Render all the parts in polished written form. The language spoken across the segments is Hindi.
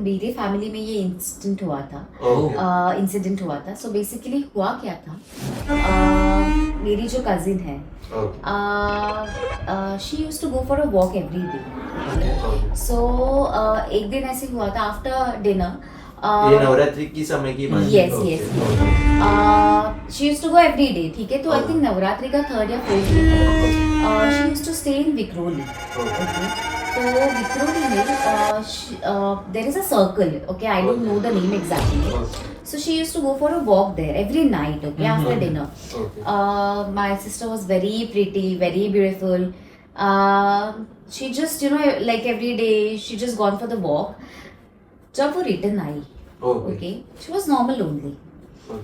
मेरे फैमिली में ये इंसिडेंट हुआ था। सो बेसिकली हुआ क्या था, मेरी जो कजिन है, she used to go for a walk every day. So एक दिन ऐसे हुआ था आफ्टर डिनर। ये नवरात्रि की समय की बात है। Yes yes, she used to go every day, ठीक है। तो आई थिंक नवरात्रि का 3rd या 4th डे था। She used to stay in Vikhroli, okay. तो विक्रोली में there is a circle, okay, I don't know the name exactly. So she used to go for a walk there every night, okay, after dinner. My sister was very pretty, very beautiful. She just, like every day, she just gone for the walk. जब वो return I, okay, she was normal only.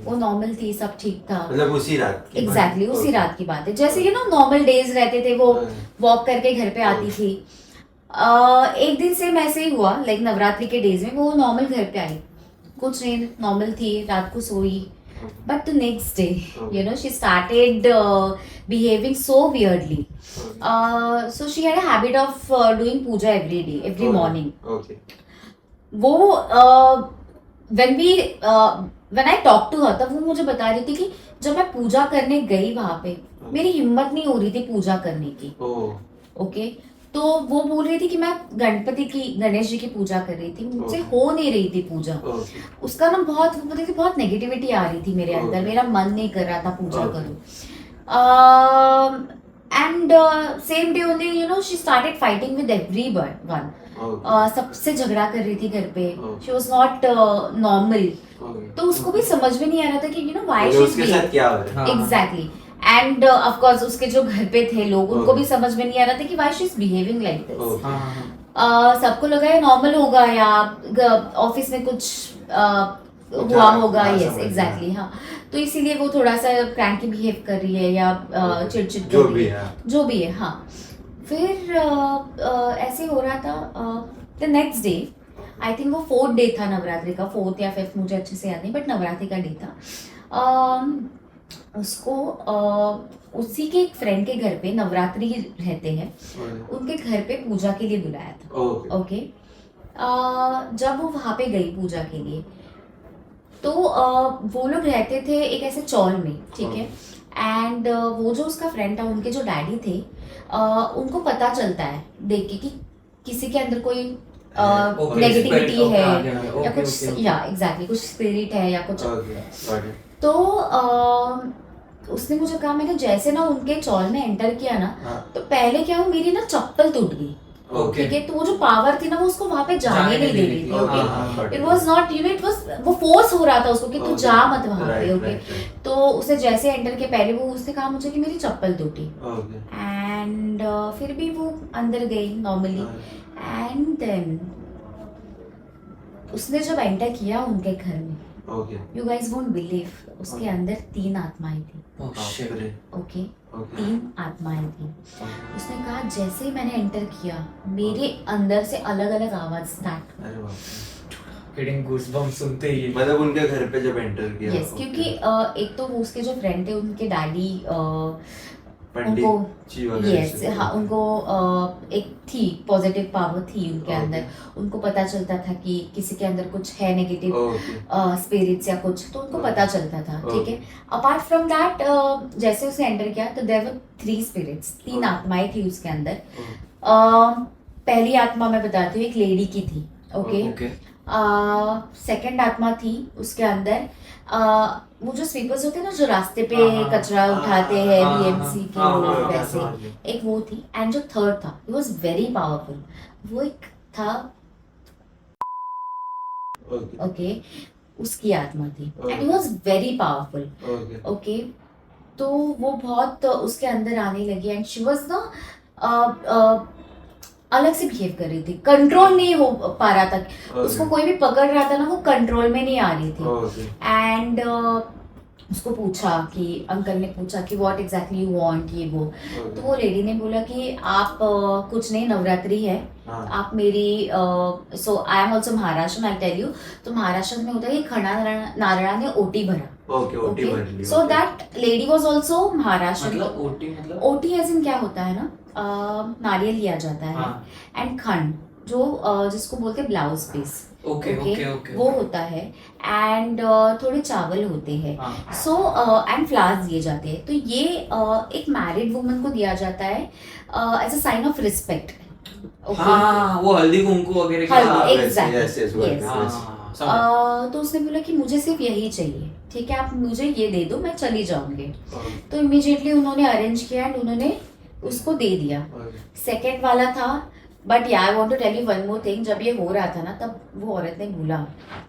वो नॉर्मल थी, सब ठीक था, मतलब उसी रात की एग्जैक्टली उसी रात की बात है। जैसे नॉर्मल डेज रहते थे, वो वॉक करके घर पे आती थी। एक दिन सेम ऐसे ही हुआ, लाइक नवरात्रि के डेज में वो नॉर्मल घर पे आई, कुछ नहीं, नॉर्मल थी, रात को सोई। But the next day she started behaving so weirdly. So she had a habit of doing puja every day, every morning. वो when I talk to her, तब वो मुझे बता रही थी कि जब मैं पूजा करने गई वहां पे, मेरी हिम्मत नहीं हो रही थी पूजा करने की, ओके। तो वो बोल रही थी कि मैं गणेश जी की पूजा कर रही थी, मुझसे हो नहीं रही थी पूजा। उसका ना बहुत नेगेटिविटी आ रही थी मेरे अंदर, मेरा मन नहीं कर रहा था पूजा करूं। And same day only she started fighting with everyone. सबसे झगड़ा कर रही थी घर पे। She was not normal. तो उसको भी समझ में नहीं आ रहा था कि व्हाई शी उसके साथ क्या हो रहा है। एग्जैक्टली। एंड ऑफ कोर्स उसके जो घर पे थे लोग, उनको भी समझ में नहीं आ रहा था कि why she is behaving like this. सबको लगा ये नॉर्मल होगा या ऑफिस में कुछ हुआ होगा। यस एग्जैक्टली, हाँ। तो इसीलिए वो थोड़ा सा क्रैंकी बिहेव कर रही है या चिड़चिड़ कर रही है, जो भी है, हाँ। फिर ऐसे हो रहा था। The next day, I think वो 4th डे था नवरात्रि का, 4th या 5th, मुझे अच्छे से याद नहीं, बट नवरात्रि का डे था। उसको उसी के एक फ्रेंड के घर पे, नवरात्रि रहते हैं, उनके घर पे पूजा के लिए बुलाया था, ओके। जब वो वहां पे गई पूजा के लिए, तो वो लोग रहते थे एक ऐसे चौल में, ठीक है। एंड वो जो उसका फ्रेंड था, उनके जो डैडी थे, उनको पता चलता है देख के कि किसी के अंदर कोई नेगेटिविटी है या कुछ, या एग्जैक्टली कुछ स्पिरिट है या कुछ। तो उसने मुझे कहा, मैंने जैसे ना उनके चौल में एंटर किया ना, तो पहले क्या हुआ, मेरी ना चप्पल टूट गई, ठीक है। तो वो जो पावर थी ना, वो उसको वहां पे जाने नहीं दे रही थी, okay. It was not it was, वो फोर्स हो रहा था उसको कि तू जा मत वहां पे, ओके। तो उसने जैसे एंटर किया, पहले वो उसने कहा मुझे कि मेरी चप्पल टूटी, एंड फिर भी वो अंदर गई नॉर्मली। एंड देन उसने जब एंटर किया उनके घर में, यू गाइस वोंट बिलीव, उसके अंदर 3 आत्माएं थी, ओके। 3 आत्माएं थी। उसने कहा जैसे ही मैंने एंटर किया, मेरे अंदर से अलग अलग आवाज स्टार्ट, गेटिंग गूज़बम्प्स सुनते ही। मतलब उनके घर पे जब एंटर किया। यस, क्योंकि एक तो वो उसके जो फ्रेंड थे, उनके डैडी उनको, यस, हाँ, उनको एक थी पॉजिटिव पावर थी उनके अंदर। उनको पता चलता था कि किसी के अंदर कुछ है नेगेटिव स्पिरिट्स या कुछ, तो उनको पता चलता था, ठीक है। अपार्ट फ्रॉम दैट, जैसे उसने एंटर किया तो देयर वर 3 स्पिरिट्स, 3 आत्माएं थी उसके अंदर। पहली आत्मा मैं बताती हूँ, एक लेडी की थी, ओके। सेकंड आत्मा थी उसके अंदर, वो जो स्वीपर्स होते हैं ना, जो रास्ते पे कचरा उठाते हैं, बीएमसी के लोग, वैसे एक वो थी। एंड जो थर्ड था, इट वाज वेरी पावरफुल, वो एक था, ओके, उसकी आत्मा थी, and it was very powerful, okay. तो वो बहुत उसके अंदर आने लगी, एंड शी वाज ना अलग से बिहेव कर रही थी, कंट्रोल नहीं हो पा रहा था। उसको कोई भी पकड़ रहा था ना, वो कंट्रोल में नहीं आ रही थी। एंड उसको पूछा कि, अंकल ने पूछा कि व्हाट एग्जैक्टली यू वांट, ये वो। तो वो लेडी ने बोला कि आप कुछ नहीं, नवरात्रि है, आप मेरी, so I am also Maharashtra, I tell you. तो महाराष्ट्र में होता है कि खड़ा नारळा ने ओटी भरा, okay. So that lady was also Maharashtra. मतलब ओटी एज इन क्या होता है ना, नारियल लिया जाता है, एंड खंड जो जिसको बोलते हैं blouse piece, okay okay okay वो होता है एंड थोड़े चावल होते हैं हाँ सो एंड फ्लावर्स दिए जाते हैं। तो ये एक मैरिड वुमन को दिया जाता है as a sign of respect. हाँ वो हल्दी कुमकुम वगैरह की हल्दी, बात- हाँ, वैसे, exactly, yes, yes, yes. हाँ समझ तो उसने बोला कि मुझे सिर्फ यही चाहिए, ठीक है आप मुझे ये दे दो, मैं चली जाऊंगी। तो इमीडिएटली उन्होंने अरेंज किया एंड उन्होंने उसको दे दिया। सेकेंड वाला था, but yeah I want to tell you one more thing, जब ये हो रहा था ना तब वो औरत ने बोला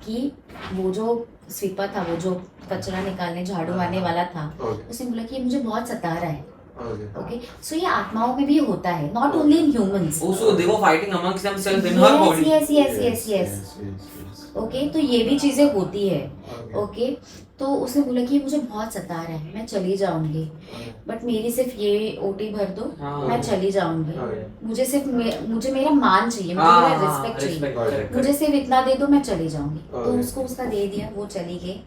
कि वो जो स्वीपर था, वो जो कचरा निकालने झाड़ू मारने वाला था, उसने बोला कि ये मुझे बहुत सता रहा है। ओके सो ये आत्माओं में भी होता है, not only in humans. also they were fighting amongst themselves in her body yes okay तो ये भी चीजें होती है। ओके तो उसने बोला कि ये मुझे बहुत सता रहा है, मैं चली जाऊंगी, बट मेरी सिर्फ ये ओटी भर दो, हाँ। मैं चली जाऊंगी। Okay. मुझे सिर्फ मुझे मेरा मान चाहिए, मुझे हाँ, मेरा हाँ, रिस्पेक्ट चाहिए, respect, मुझे सिर्फ इतना दे दो, मैं चली जाऊंगी। तो Okay. उसको उसका दे दिया, वो चली गई।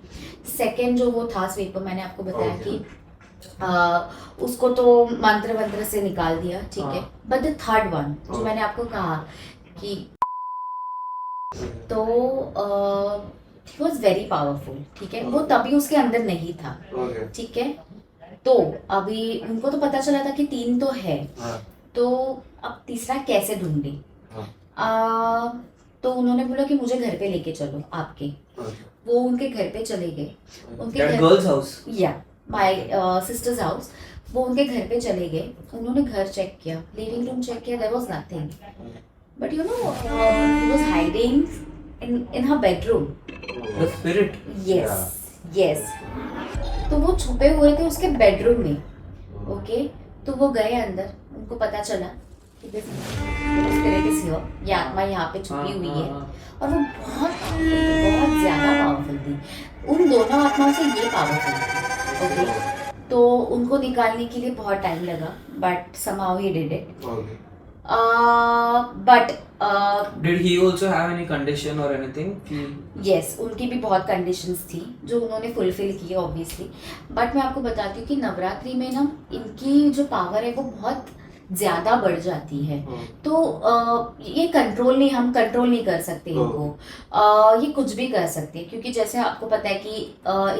सेकंड जो वो था स्वीपर, मैंने आपको बताया Okay. कि उसको तो मंत्र वंत्र से निकाल दिया, ठीक है। हाँ। बट द थर्ड वन जो Okay. मैंने आपको कहा कि तो ही वॉज वेरी पावरफुल, ठीक है। वो तभी उसके अंदर नहीं था, ठीक है। तो अभी उनको तो पता चला था कि 3 तो है, तो अब तीसरा कैसे ढूंढे। तो उन्होंने बोला कि मुझे घर पे लेके चलो आपके। वो उनके घर पे चले गए, उनके that घर girl's house या माय सिस्टर्स हाउस। वो उनके घर पे चले गए, उन्होंने घर चेक किया, लिविंग रूम चेक किया, there was nothing, but you know he was hiding in her bedroom. the spirit yes तो वो छुपे हुए थे उसके बेडरूम में। ओके तो वो गए अंदर, उनको पता चला कि स्पिरिट इज हियर, ये आत्मा यहाँ पे छुपी हुई है। और वो बहुत ज्यादा पावरफुल थी, उन दोनों आत्माओं से ये पावरफुल थी। ओके तो उनको निकालने के लिए बहुत टाइम लगा, but somehow he did it. But did he also have any condition or anything yes उनकी भी बहुत कंडीशंस थी जो उन्होंने फुलफिल की ऑब्वियसली। बट मैं आपको बताती हूँ कि नवरात्रि में ना इनकी जो पावर है वो बहुत ज्यादा बढ़ जाती है। तो ये हम कंट्रोल नहीं कर सकते इनको। ये कुछ भी कर सकते हैं, क्योंकि जैसे आपको पता है कि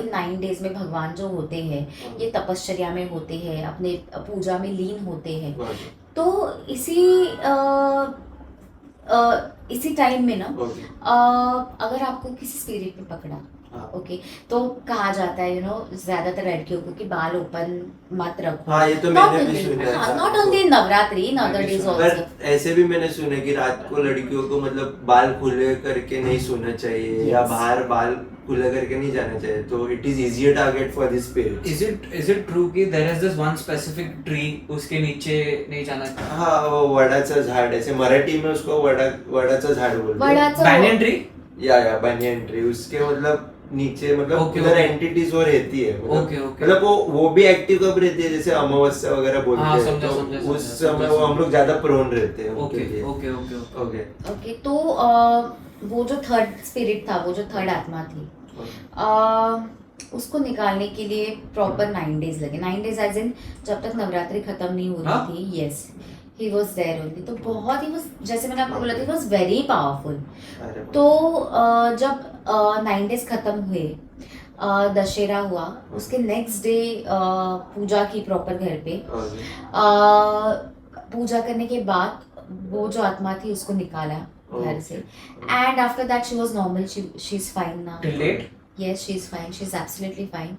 इन 9 डेज में भगवान जो होते हैं ये तपश्चर्या में होते हैं, अपने पूजा में लीन होते हैं। तो इसी टाइम में ना अगर आपको किसी स्पिरिट में पकड़ा, ओके तो कहा जाता है ज्यादातर लड़कियों को कि बाल ओपन मत रखो। हाँ ये तो मैंने भी सुना है। Not only Navratri, in other days पर आल्सो। ऐसे भी मैंने सुना है कि रात को लड़कियों को मतलब बाल खुले करके नहीं सोना चाहिए, या बाहर बाल खुले करके नहीं जाना चाहिए, तो it is easier target for this spirit. is it true कि there is this one specific tree उसके नीचे नहीं जाना चाहिए? हाँ वो वडाचं झाड, ऐसे मराठी में उसको वडाचं झाड बोलते हैं। वडाचं banyan tree या बनियन ट्री, उसके मतलब नीचे मतलब Okay, उधर okay. एंटिटीज वो रहती है, मतलब Okay, okay. मतलब वो भी एक्टिव कब रहती है, जैसे अमावस्या वगैरह बोलते हाँ, हैं, समझा, तो समझा, उस समझा, समय समझा, वो हम लोग ज्यादा प्रोन रहते हैं उनके okay लिए। okay okay okay okay okay तो वो जो थर्ड स्पिरिट था, वो जो थर्ड आत्मा थी, उसको निकालने के लिए प्रॉपर 9 डेज लगे। 9 डेज एज इन जब तक नवरात्रि खत्म नहीं हो हाँ? रही थी। Yes he was there only. तो बहुत ही वो, जैसे मैंने आपको बोला था, वाज वेरी पावरफुल। तो जब 9 डेज खत्म हुए, दशहरा हुआ, उसके नेक्स्ट डे पूजा की प्रॉपर घर पे। पूजा करने के बाद वो जो आत्मा थी उसको निकाला घर से, and after that she was normal, she is fine now. till date Yes, she's fine. She's absolutely fine.